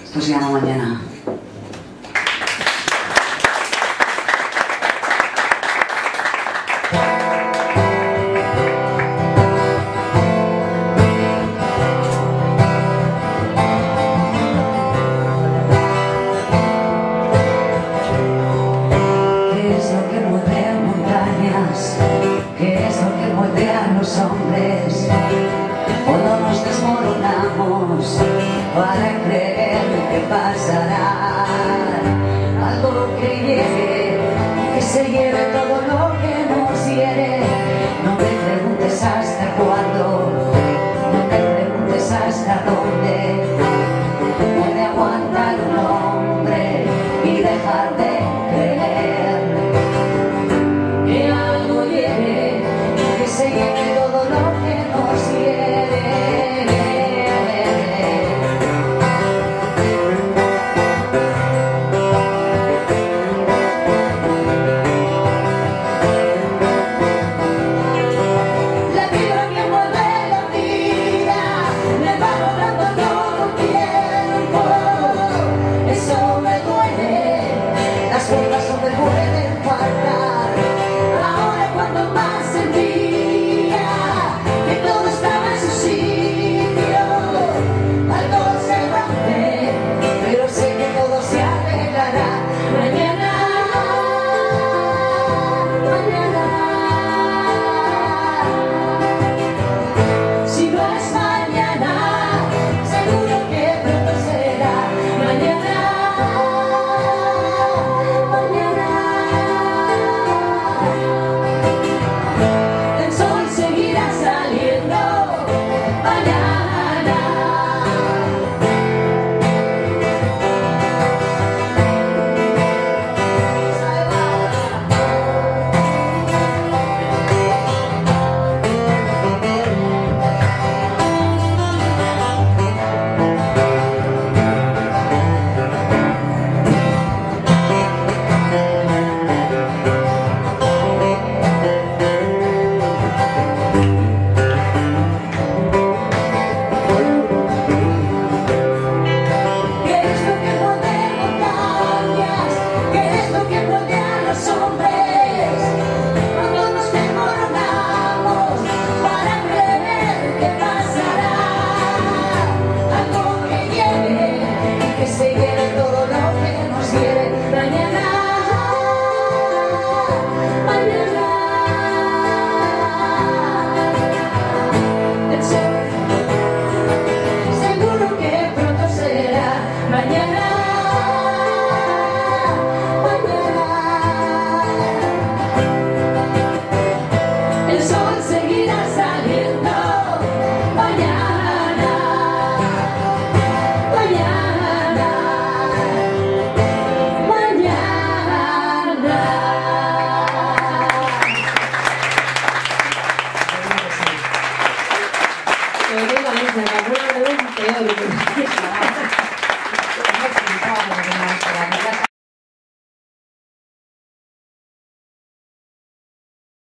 Esto se llama Mañana. Hombres, cuando nos desmoronamos para creer que pasará algo que llegue, que se lleve todo lo que nos hiere. No me preguntes hasta cuándo, no me preguntes hasta dónde puede aguantar un hombre y dejar de creer que algo llegue, que se lleve todo lo que nos hiere. La vibra que mueve la vida me va borrando todo el tiempo. Eso me duele, las fuerzas no me pueden faltar. Ahora cuando más sentía que todo estaba en su sitio, algo se rompe, pero sé que todo se arreglará. Mañana, mañana. Si no es mañana, seguro que pronto será. Mañana, mañana. El sol seguirá saliendo mañana. ¿Qué es lo que mueve montañas? ¿Qué es lo que mueve a los hombres? Cuando nos desmoronamos para creer que pasará algo que llegue, que se lleve todo lo que nos hiere. Mañana, mañana. El sol seguro que pronto será. Mañana, mañana. El sol seguirá